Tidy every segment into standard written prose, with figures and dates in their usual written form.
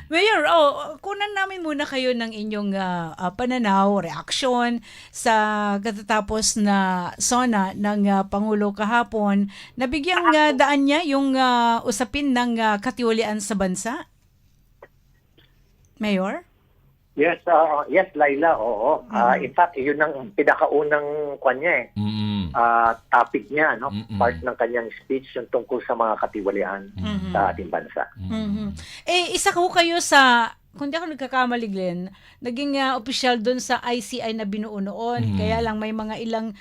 Mayor, kunan namin muna kayo ng inyong pananaw, reaksyon sa katatapos na SONA ng Pangulo kahapon. Nabigyang daan niya yung usapin ng katiwalian sa bansa? Mayor? Yes, Laila, oo. In fact, yun ang pinakaunang kanya Mm-mm. topic niya, no? Mm-mm. Part ng kanyang speech yung tungkol sa mga katiwalian sa ating bansa. Mhm. Isa ko kayo sa, kung di ako nagkakamali, Glenn, naging opisyal doon sa ICI na binuo noon. Kaya lang may mga ilang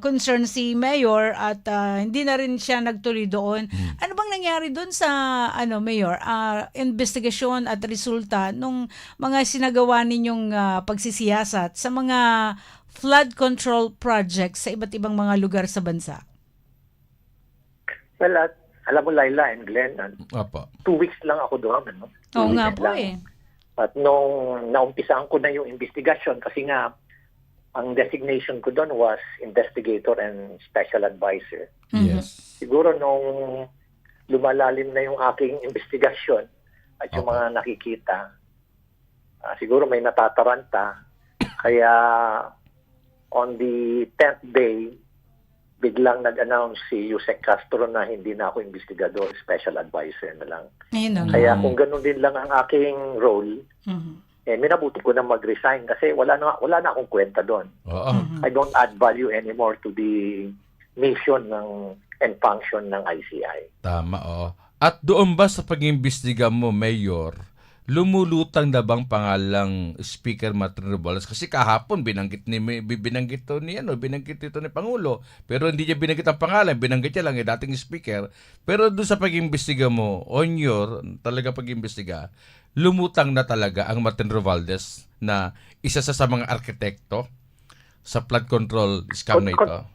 concern si Mayor at hindi na rin siya nagtuloy doon. Ano bang nangyari doon sa Mayor, investigasyon at resulta nung mga sinagawa ninyong pagsisiyasat sa mga flood control projects sa iba't ibang mga lugar sa bansa? Well, alam mo, Laila and Glenn, Opo. 2 weeks lang ako doon. Ano? Oo 2 nga weeks po lang. At nung naumpisaan ko na yung investigation, kasi nga, ang designation ko doon was investigator and special advisor. Yes. Siguro nung lumalalim na yung aking investigasyon at yung Opo. mga nakikita, siguro may natataranta. Kaya on the 10th day, biglang nag-announce si Yusek Castro na hindi na ako investigador, special advisor na lang. Ayun na nga. Kaya kung ganun din lang ang aking role, Mhm. minabuti ko na mag-resign kasi wala na akong kwenta doon. Oo. I don't add value anymore to the mission and function ng ICI. Tama, oo. At doon ba sa pag-imbestiga mo, Mayor, lumulutang na bang pangalang Speaker Martin Romualdez? Kasi kahapon binanggit ito ni Pangulo, pero hindi niya binanggit ang pangalan, binanggit niya lang yung dating speaker. Pero doon sa pag-imbestiga mo, on your talaga pag-imbestiga, lumutang na talaga ang Martin Romualdez na isa sa mga arkitekto sa flood control scam na ito.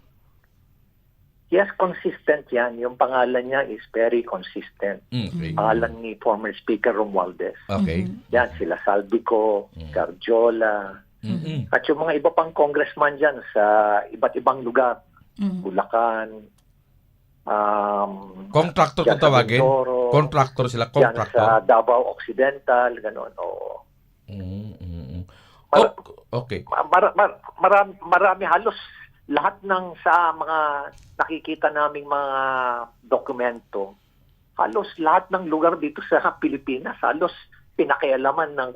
Yes, consistent yan. Yung pangalan niya is very consistent. Okay. Pangalan ni former Speaker Romualdez. Okay. Yan, sila Saldico, Garjola, Mm-mm. at yung mga iba pang congressman dyan sa iba't ibang lugar. Bulacan, Contractor dyan kung sa tawagin? Mindoro, Contractor sila, dyan sa contractor. Davao Occidental, gano'n. Oo. Oh, okay. Marami, halos lahat ng sa mga nakikita naming mga dokumento, halos lahat ng lugar dito sa Pilipinas, halos pinakialaman ng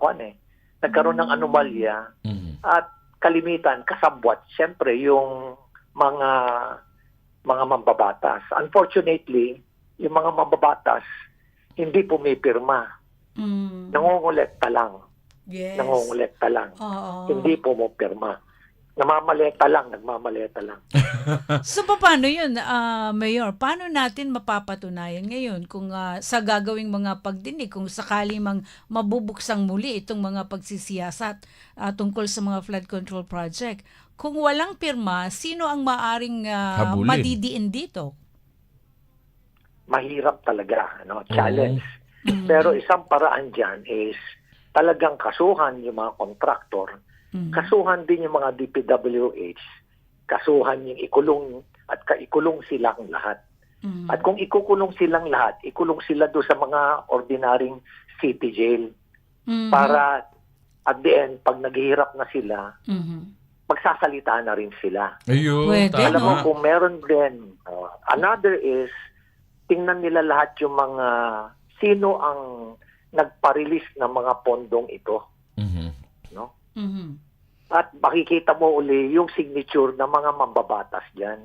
nagkaroon ng anomalya at kalimitan, kasabwat, siyempre yung mga mambabatas. Unfortunately, yung mga mambabatas hindi pumipirma. Nangongolekta lang. Yes. Nangongolekta lang. Oo. Hindi pumipirma. Nagmamaleta lang. So, paano yun, Mayor? Paano natin mapapatunayan ngayon kung sa gagawing mga pagdinig, kung sakali mang mabubuksang muli itong mga pagsisiyasat tungkol sa mga flood control project? Kung walang pirma, sino ang maaring Habulin. madidiin dito? Mahirap talaga, challenge. Pero isang paraan dyan is talagang kasuhan yung mga kontraktor, kasuhan din yung mga DPWH, kasuhan yung ikulong at kaikulong silang lahat. At kung ikukulong silang lahat, ikulong sila doon sa mga ordinaryong city jail. Para at the end, pag naghihirap na sila, magsasalita na rin sila. Ayun, Pwede, Alam mo tama. kung meron din, another is, tingnan nila lahat yung mga, sino ang nagpa-release ng mga pondong ito. No? At makikita mo uli yung signature ng mga mambabatas dyan.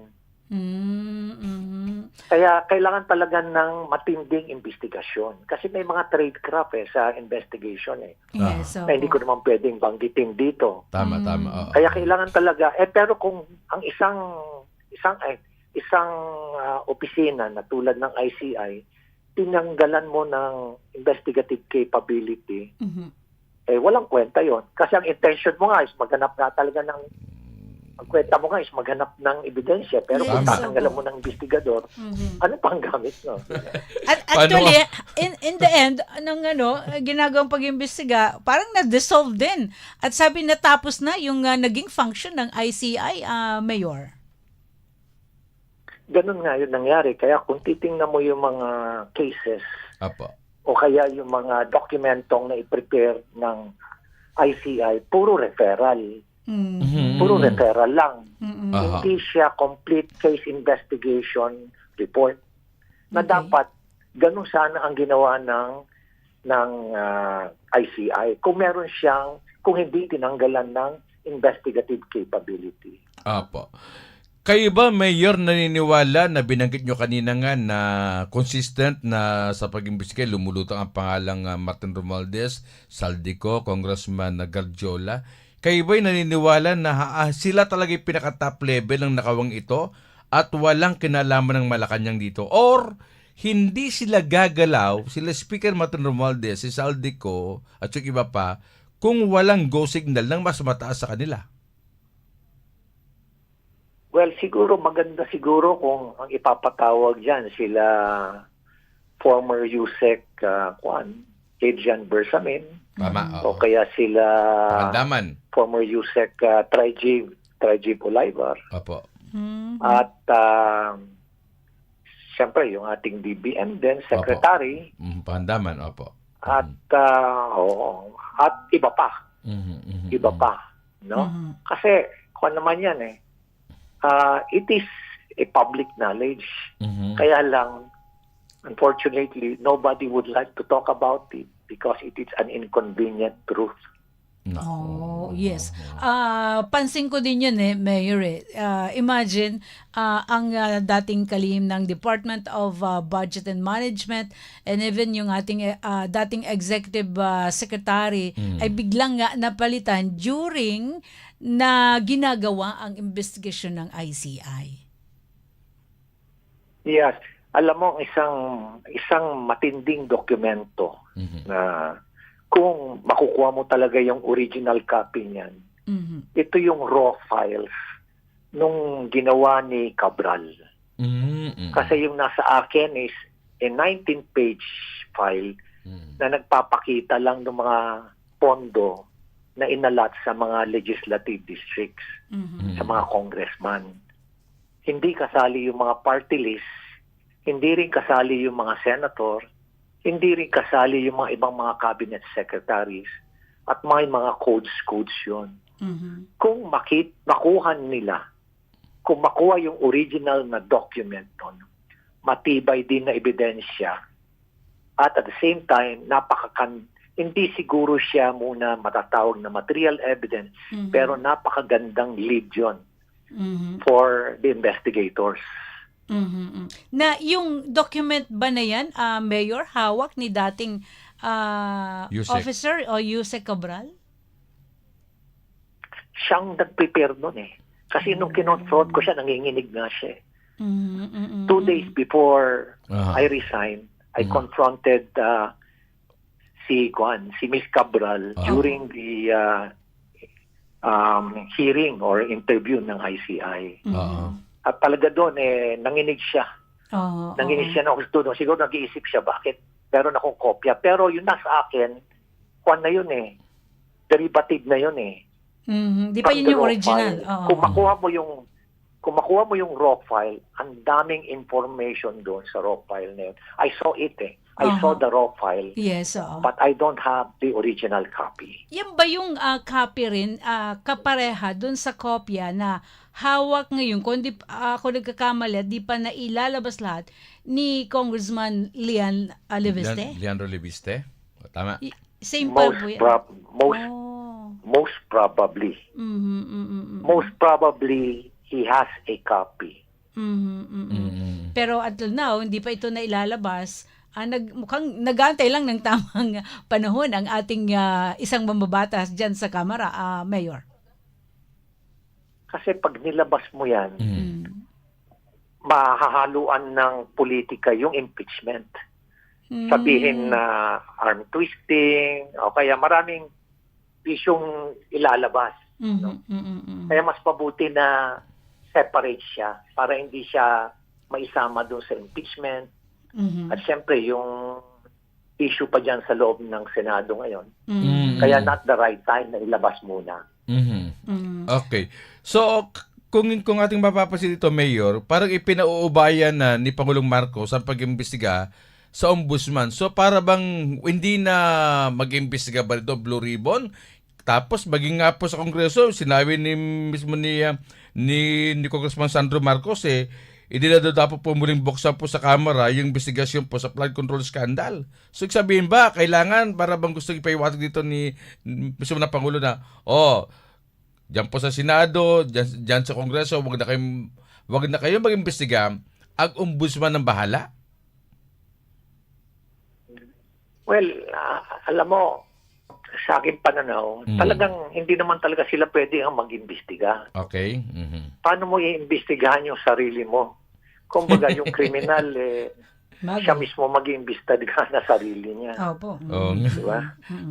Kaya kailangan talaga ng matinding investigasyon. Kasi may mga tradecraft sa investigation Yes, na hindi ko naman pwedeng banggitin dito. Tama. Oo. Kaya kailangan talaga, pero kung ang isang opisina na tulad ng ICI, tinanggalan mo ng investigative capability, walang kwenta yon. Kasi ang intention mo nga is maghanap nga talaga ng, ang kwenta mo nga is maghanap ng ebidensya. Pero kung Yes, tatanggalan mo ng investigador, ano pang gamit no? At actually, in the end, ng ginagawang pag-imbestiga, parang na-dissolve din. At sabi natapos na yung naging function ng ICI, Mayor. Ganun nga yun nangyari. Kaya kung titingnan mo yung mga cases, Apo. o kaya yung mga dokumentong na i-prepare ng ICI, puro referral. Puro referral lang. Aha. Hindi siya complete case investigation report. Na Okay. dapat ganun sana ang ginawa ng ICI kung meron siyang, kung hindi tinanggalan ng investigative capability. Apo. Kayo ba, Mayor, naniniwala na binanggit nyo kanina nga na consistent na sa pag-imbestiga, lumulutang ang pangalang Martin Romualdez, Saldico, Congressman Garjola. Kayo ba'y naniniwala na sila talaga yung pinaka-top level ng nakawang ito at walang kinalaman ng Malacanang dito? Or hindi sila gagalaw, sila Speaker Martin Romualdez, si Saldico at yung iba pa, kung walang go signal ng mas mataas sa kanila? Well, siguro maganda siguro kung ang ipapatawag dyan sila former USEC Adrian Bersamin Tama. o kaya sila Pandaman. former USEC Trajib Olaivar Opo. at siyempre yung ating DBM din, Secretary Pandaman, opo. at at iba pa. Iba pa, no? Kasi kung naman yan it is a public knowledge. Kaya lang, unfortunately, nobody would like to talk about it because it is an inconvenient truth. Oh, yes. Pansin ko din yun Mayor. Imagine, ang dating kalihim ng Department of Budget and Management and even yung ating dating Executive Secretary ay biglang nga napalitan during na ginagawa ang investigasyon ng ICI. Yes. Alam mo, isang matinding dokumento na kung makukuha mo talaga yung original copy niyan, ito yung raw files nung ginawa ni Cabral. Kasi yung nasa akin is a 19-page file na nagpapakita lang ng mga pondo na inalat sa mga legislative districts, sa mga congressman. Hindi kasali yung mga party list, hindi rin kasali yung mga senator, hindi rin kasali yung mga ibang mga cabinet secretaries, at may mga codes yun. Kung makuha nila, kung makuha yung original na document nun, matibay din na ebidensya, at at the same time, hindi siguro siya muna matatawag na material evidence, pero napakagandang lead yun for the investigators. Na yung document ba na yan, Mayor, hawak ni dating Yusek. officer o Yusek Cabral? Siyang nag-prepare nun Kasi nung kinonfront ko siya, nanginginig nga siya. 2 days before I resigned, I confronted si Miss Cabral during the hearing or interview ng ICI. At talaga doon, nanginig siya. Nanginig siya na gusto doon. Siguro nag-iisip siya, bakit? Meron akong kopya. Pero yun nasa akin, kuwan na yun derivative na yun Di pa yun yung original. Kung makuha mo yung raw file, ang daming information doon sa raw file na yun. I saw it I saw the raw file. Yes, oo. But I don't have the original copy. Yan ba yung copy rin, kapareha dun sa kopya na hawak ngayon, kung di ako nagkakamali, di pa nailalabas lahat, ni Congressman Lian Leviste? Leandro Leviste? Tama. Same pa po yan? Most probably. Most probably, he has a copy. Pero until now, hindi pa ito nailalabas. Mukhang nag-aantay lang ng tamang panahon ang ating isang mambabatas dyan sa Kamara, Mayor. Kasi pag nilabas mo yan, mahahaluan ng politika yung impeachment. Sabihin na arm twisting, o kaya maraming isyong ilalabas. Kaya mas mabuti na separate siya para hindi siya maisama doon sa impeachment. At siyempre, yung issue pa dyan sa loob ng Senado ngayon. Kaya not the right time na ilabas muna. Okay. So, kung ating mapapasin dito, Mayor, parang ipinauubayan na ni Pangulong Marcos ang pag-imbestiga sa ombudsman. So para bang hindi na mag-imbestiga ba ito, Blue Ribbon? Tapos maging nga po sa Kongreso, sinabi ni Congressman Sandro Marcos hindi na daw dapat po muling buksan po sa Kamara yung investigasyon po sa flood control scandal. So sabihin ba, kailangan para bang gusto ipaiwatag dito ni mismo na Pangulo na, diyan po sa Senado, diyan sa Kongreso, wag na kayong mag-imbestiga, ang ombudsman ng bahala? Well, alam mo, sa akin pananaw, talagang hindi naman talaga sila pwede ang mag-imbestiga. Okay. Mhm. Paano mo i-imbestigahan yung sarili mo? Kumbaga, yung kriminal, siya mismo mag-iimbestiga na sarili niya. Opo. Oo nga. Di ba?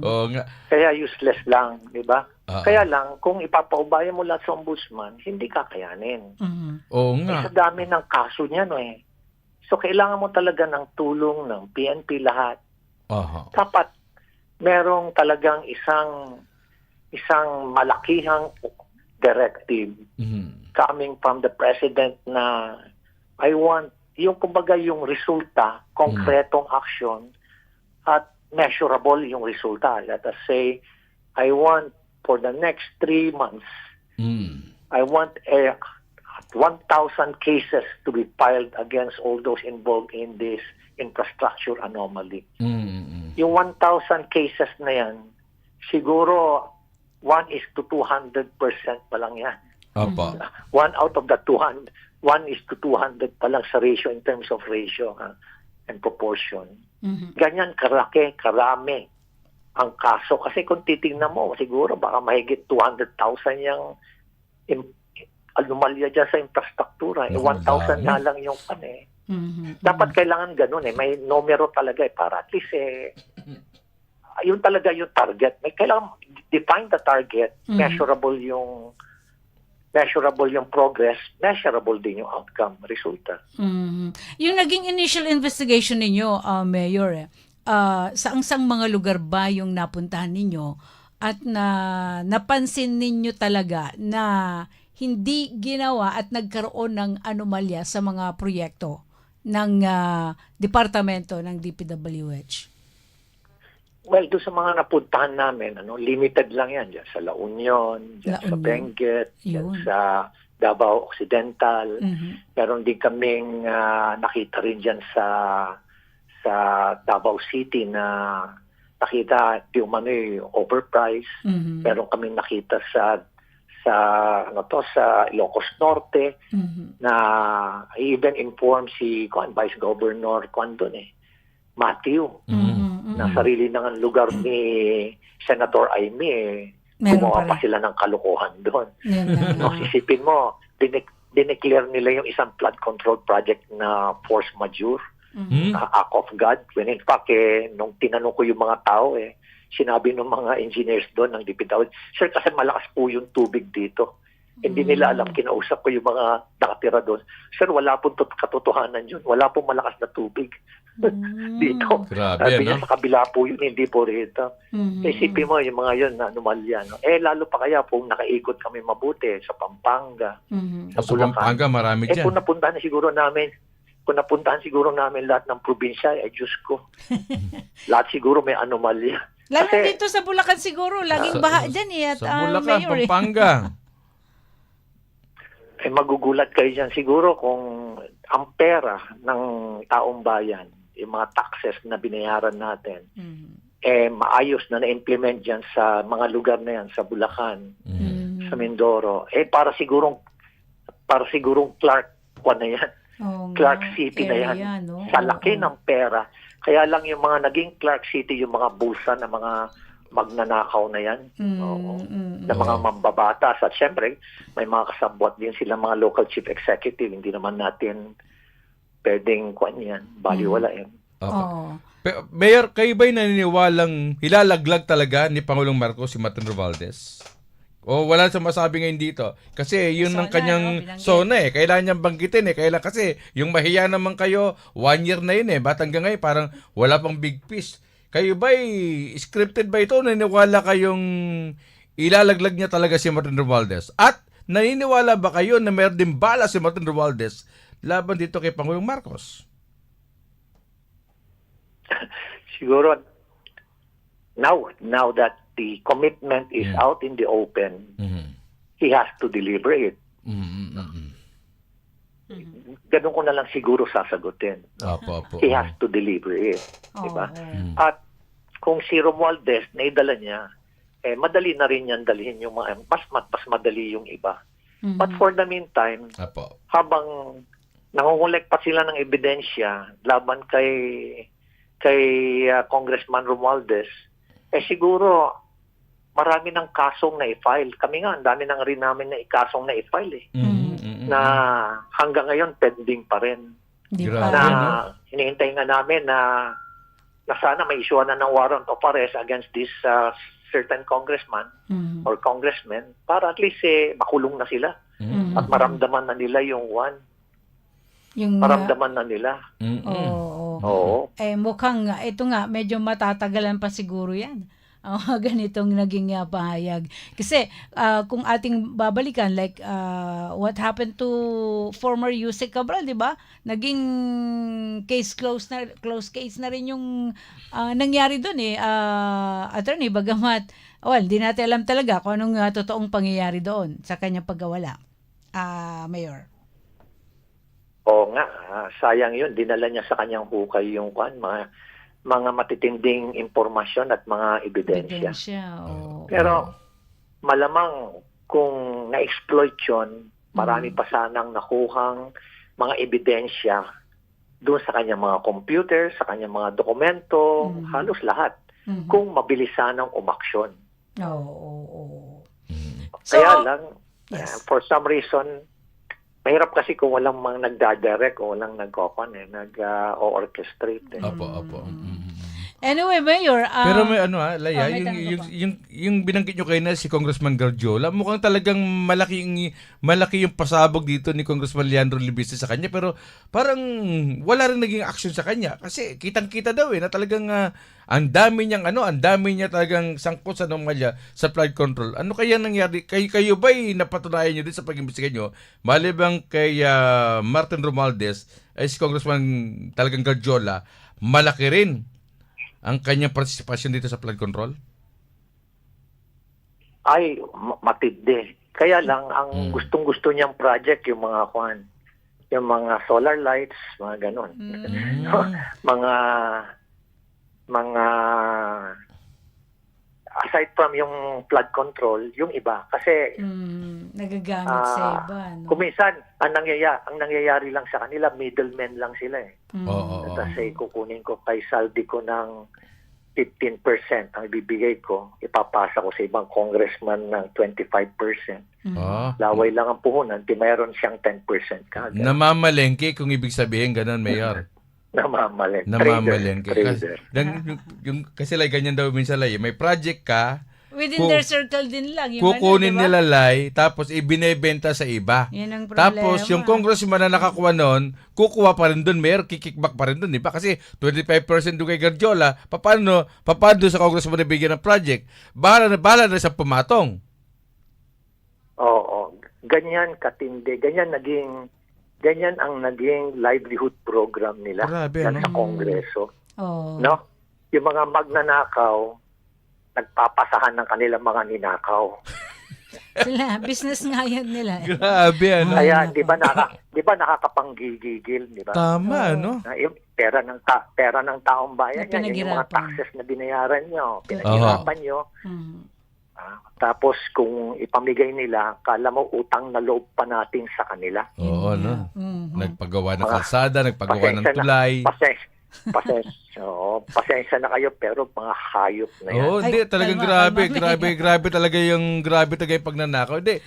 Oo nga. Kaya useless lang, di ba? Ah. Kaya lang, kung ipapaubaya mo lahat sa ombudsman, hindi kakayanin. Oo Eh, nga. sa dami ng kaso niya, no eh. So, kailangan mo talaga ng tulong ng PNP lahat. Aha. Dapat merong talagang isang malakihang directive Mhm. coming from the president na I want yung kumbaga yung resulta, konkretong action at measurable yung resulta. Let us say, I want for the next 3 months, Mm. I want 1,000 cases to be filed against all those involved in this infrastructure anomaly. Mm. Yung 1,000 cases na yan, siguro 1:200% pa lang yan. Opo. 1 out of the 200, 1:200 pa lang sa ratio in terms of ratio and proportion. Ganyan karami ang kaso. Kasi kung titingnan mo, siguro baka mahigit 200,000 yung anomalya dyan sa infrastruktura. 1,000 nga lang yung Dapat kailangan ganun may numero talaga para at least yun talaga yung target. May kailangan define the target, measurable yung progress, measurable din yung outcome, resulta. Yung naging initial investigation ninyo, Mayor, saang mga lugar ba yung napuntahan ninyo at napansin ninyo talaga na hindi ginawa at nagkaroon ng anomalya sa mga proyekto ng departamento ng DPWH? Well, doon sa mga napuntahan namin, limited lang yan. Diyan sa La Union, diyan sa Benguet, diyan sa Davao Occidental. Meron din kaming nakita rin diyan sa Davao City na nakita yung overpriced. Meron kaming nakita sa Ilocos Norte na even inform si Vice Governor Matthew na sarili ng lugar ni Senator Aimee gumawa pa sila ng kalokohan doon. Isipin mo, dineclare nila yung isang flood control project na force majeure, act of God. When in fact, nung tinanong ko yung mga tao, sinabi ng mga engineers doon ng DPWH, sir, kasi malakas po yung tubig dito. Hindi nila alam, kinausap ko yung mga nakatira doon. Sir, wala pong katotohanan yun. Wala pong malakas na tubig dito. Grabe, Sa kabila po yun, hindi po rito. Isipin mo yung mga yun na anomalya. Lalo pa kaya kung nakaikot kami mabuti sa Pampanga. Sa Pampanga, marami dyan. Kung napuntahan siguro namin lahat ng probinsya, Diyos ko. Lahat siguro may anomalya. Lalo dito sa Bulacan siguro, laging baha dyan at sa Bulacan, Mayor, Pampanga. Magugulat kayo dyan siguro kung ang pera ng taong bayan, yung mga taxes na binayaran natin, maayos na na-implement dyan sa mga lugar na yan, sa Bulacan, sa Mindoro. Para sigurong Clark na yan. Clark City na yan. Sa laki ng pera. Kaya lang yung mga naging Clark City, yung mga bulsa na mga magnanakaw na yan. Na mga mambabatas. At syempre, may mga kasabwat din sila mga local chief executive. Hindi naman natin pwedeng baliwalain. Okay. Mayor, kayo ba'y naniniwalang hilalaglag talaga ni Pangulong Marcos si Martin Romualdez? O wala siyang masabi ngayon dito? Kasi yun ang kanyang zona Kailangan niyang banggitin Kailan kasi yung mahiya naman kayo, 1 year na yun Ba't hanggang ngayon parang wala pang big piece? Kayo ba'y scripted ba ito? Naniniwala kayong ilalaglag niya talaga si Martin Romualdez? At naniniwala ba kayo na mayroon din bala si Martin Romualdez laban dito kay Pangulong Marcos? siguro now that the commitment is out in the open, he has to deliver it. Ganun ko na lang siguro sasagutin. Opo, opo. He has to deliver it. Diba? At kung si Romualdez, naidala niya, madali na rin yan dalhin yung mga, mas madali yung iba. But for the meantime, Opo. habang nangungulek pa sila ng ebidensya laban kay Congressman Romualdez, siguro marami ng kasong na i-file. Kami nga, ang dami nang rin namin na ikasong na i-file na hanggang ngayon pending pa rin. Di Grabe, pa. no? Hinihintay nga namin na sana may issue na ng warrant of arrest against this certain congressman or congressman para at least makulong na sila at maramdaman na nila yung Yung, maramdaman na nila. Oo. Mukhang ito nga, medyo matatagalan pa siguro yan. Ganitong naging pahayag. Kasi kung ating babalikan, like what happened to former Yusek Cabral, di ba? Naging close case na rin yung nangyari doon attorney, bagamat, di natin alam talaga kung anong totoong pangyayari doon sa kanyang pagkawala. Mayor. Oo nga, sayang yun. Dinala niya sa kanyang hukay yung mga matitinding impormasyon at mga ebidensya. Pero malamang kung na-exploit yun, marami pa sanang nakuhang mga ebidensya doon sa kanyang mga computer, sa kanyang mga dokumento, halos lahat, kung mabilis sanang umaksyon. Kaya lang, for some reason, mahirap kasi kung walang mga nagdadirect o walang nag-orchestrate. Opo. Anyway, Mayor. Pero may Laya, may tanong ka yung binanggit nyo kayo na si Congressman Garjola, mukhang talagang malaki yung pasabog dito ni Congressman Leandro Libiste sa kanya, pero parang wala rin naging action sa kanya. Kasi kitang-kita daw na talagang ang dami niya talagang sangkot sa anomalya sa flood control. Ano kaya nangyari? Kayo ba'y napatunayan nyo din sa pag-imbestiga nyo? Malibang kay Martin Romualdez, ay si Congressman talagang Garjola, malaki rin ang kanyang partisipasyon dito sa flood control? Ay, matindi. Kaya lang, ang gustong-gusto niyang project, yung mga solar lights, mga ganon. mga aside from yung flood control, yung iba. Kasi, nagagamit sa iba. No? Kuminsan, ang nangyayari lang sa kanila, middlemen lang sila Kasi kukunin ko kay saldi ko ng 15% ang ibibigay ko, ipapasa ko sa ibang congressman ng 25%. Laway lang ang puhunan, di mayroon siyang 10% kagad. Namamalengke kung ibig sabihin, ganun, Mayor. Namamalengke. Kasi like, ganyan daw minsan, may project ka, within their circle din lang. Kukunin nila tapos ibinebenta sa iba. Yan ang problema. Tapos yung congressman na nakakuha noon, kukuha pa rin doon, Mayor, kickback pa rin doon, di ba? Kasi 25% doon kay Garjola, paano sa congressman na bigyan ng project? Bahala na sa pumatong. Oo. Ganyan katindi. Ganyan ang naging livelihood program nila. Grabe, sa Kongreso. Oh. No? Yung mga magnanakaw, nagpapasahan ng kanilang mga ninakaw. Sila, business nga yan nila. Grabe, Kaya, di ba nakakapanggigigil, di ba? Tama, no? Yung pera ng taong bayan, yan yung mga taxes na binayaran nyo, pinaghirapan nyo. Tapos, kung ipamigay nila, kala mo utang na loob pa natin sa kanila. Oo, no? Nagpagawa ng kalsada, nagpagawa ng tulay. Pasensya na kayo, pero mga hayop na yan. Hindi, talagang grabe talaga yung pagnanakaw. Hindi,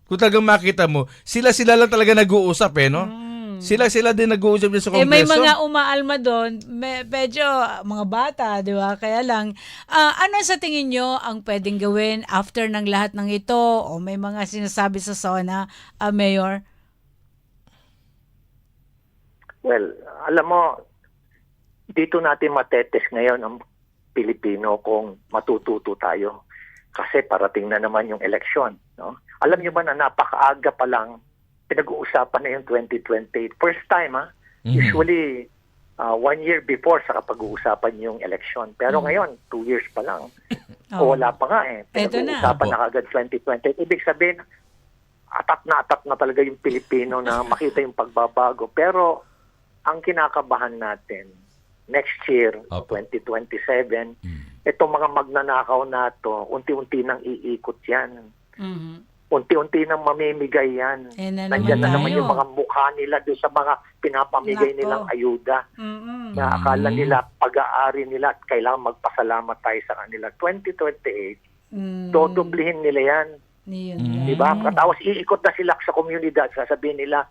kung talagang makita mo, sila lang talaga nag-uusap no? Sila din nag-uusap niya sa Kongreso. May mga umaalma doon, medyo mga bata, di ba? Kaya lang, ano sa tingin nyo ang pwedeng gawin after ng lahat ng ito? O may mga sinasabi sa SONA, Mayor? Well, alam mo, dito natin matetes ngayon ang Pilipino kung matututo tayo. Kasi parating na naman yung eleksyon. No? Alam niyo ba na napakaaga pa lang pinag-uusapan na yung 2028. First time, Usually, 1 year before sa pag-uusapan yung election. Pero ngayon, 2 years pa lang. Oh. O wala pa nga eh. Eto na. Pinag-uusapan Opo. na kagad 2020. Ibig sabihin, atak na talaga yung Pilipino na makita yung pagbabago. Pero ang kinakabahan natin, next year, Opo. 2027, itong mga magnanakaw na to, unti-unti nang iikot yan. Mhm. Unti-unti nang mamimigay yan. Na Nandiyan na naman tayo. yung mga mukha nila doon sa mga pinapamigay Nako. nilang ayuda. Mm-mm. Na akala nila, pag-aari nila at kailangan magpasalamat tayo sa kanila. 2028, Mm. dodoblihin nila yan. Yun Mm. lang. Di ba? Tapos iikot na sila sa komunidad. Sasabihin nila,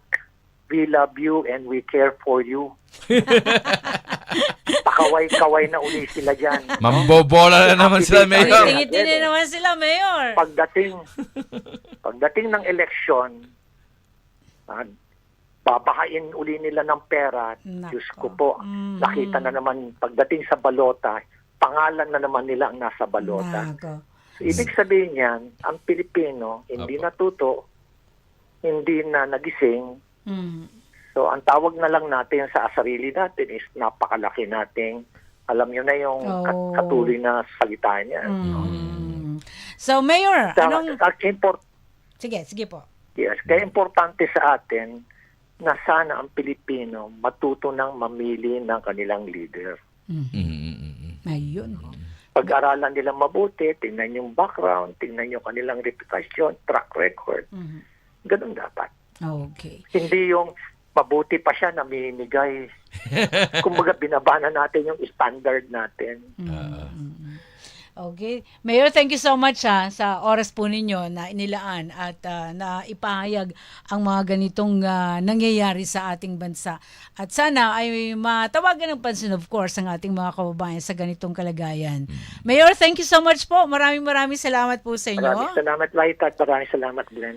we love you and we care for you. Pakaway-kaway na uli sila dyan. Mambobola na naman sila, Mayor. Ngiti na naman sila, Mayor. Pagdating ng eleksyon, babahain uli nila ng pera. Nako. Diyos ko po, nakita na naman pagdating sa balota, pangalan na naman nila ang nasa balota. Nako. Ibig sabihin yan, ang Pilipino hindi Apo. natuto, hindi na nagising. Mm. So ang tawag na lang natin sa sarili natin is napakalaki nating, alam nyo na yung Oh. katuloy na salita niya. Mm. So, Mayor, anong... Sige po. Yes, kaya importante sa atin na sana ang Pilipino matuto ng mamili ng kanilang leader. Ayun. Pag-aralan nila mabuti, tingnan yung background, tingnan yung kanilang reputasyon, track record. Mhm. Ganun dapat. Okay. Hindi yung mabuti pa siya namimigay. Kumbaga binabana natin yung standard natin. Okay. Mayor, thank you so much sa oras po ninyo na inilaan at na ipahayag ang mga ganitong nangyayari sa ating bansa. At sana ay matawagan ng pansin, of course, ang ating mga kababayan sa ganitong kalagayan. Mayor, thank you so much po. Maraming salamat po sa inyo. Maraming salamat, Laita, at maraming salamat, Glenn.